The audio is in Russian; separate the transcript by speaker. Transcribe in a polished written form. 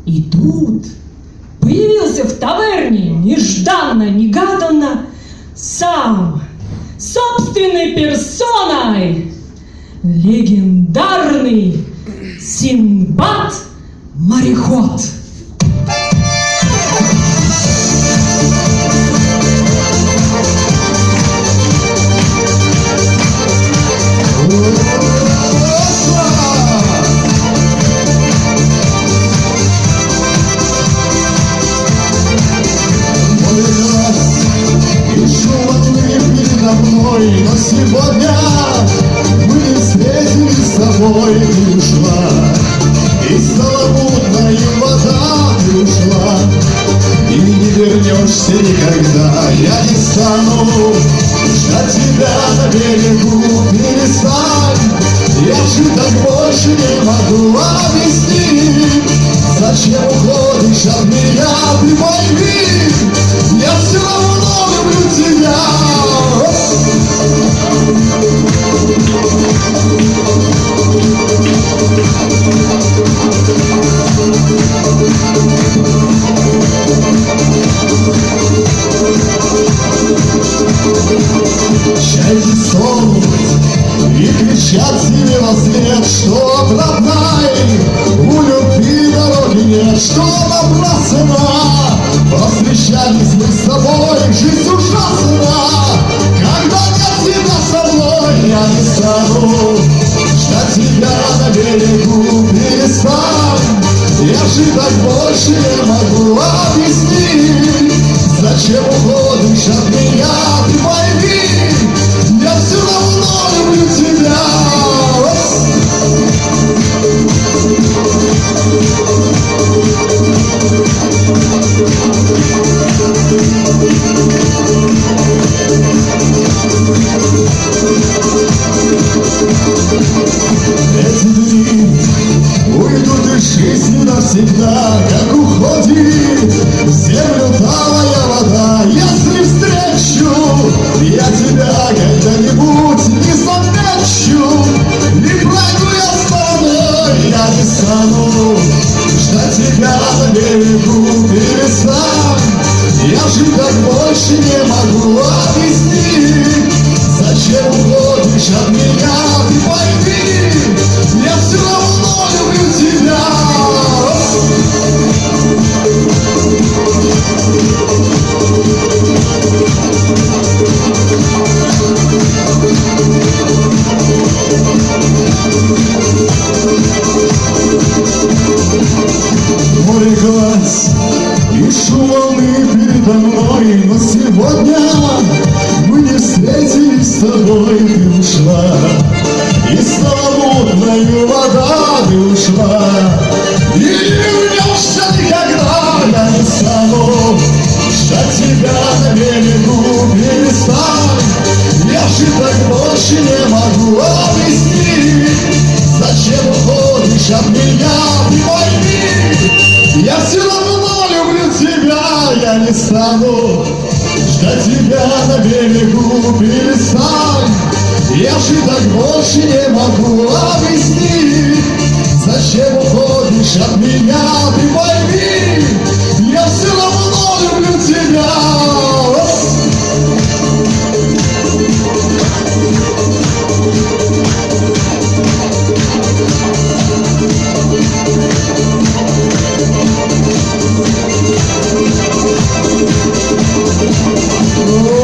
Speaker 1: И тут появился в таверне нежданно-негаданно сам, собственной персоной, легендарный Синдбад-мореход.
Speaker 2: Но сегодня мы встретились с тобой, ты ушла, и стала мутная вода, ты ушла, и не вернешься никогда. Я не стану ждать тебя на берегу, перестань, я же так больше не могу объяснить, зачем уходишь от меня, ты пойми, я все равно люблю тебя. Чайки стонут и кричат себе во след, что родная, у любви дороги нет, что напрасно повстречались мы с тобой, жизнь ужасна, когда нет тебя со мной. Я не стану ждать тебя на берегу, перестань, я же так больше не могу объяснить, зачем уходишь от меня, ты пойми, я все равно люблю тебя. Эти дни уйдут из жизни навсегда, как уходит в землю талая вода. Если встречу я тебя когда-нибудь, не замечу, не пройду я стороной. Я не стану ждать тебя на берегу, перестань, я же так больше не могу объяснить, зачем уходишь от меня, ты пойми, я все равно люблю тебя. Мой глаз и шум волны передо мной, но сегодня мы не встретились с тобой, ты ушла, и стала мутною вода, ты ушла, и не вернешься никогда. Я не стану ждать тебя на берегу, перестань, я же так больше не могу объяснить, зачем уходишь от меня, ты пойми, я все равно люблю тебя. Я не стану ждать тебя на берегу, перестань, я же так больше не могу объяснить, зачем уходишь от меня, ты пойми, я все равно люблю тебя. Oh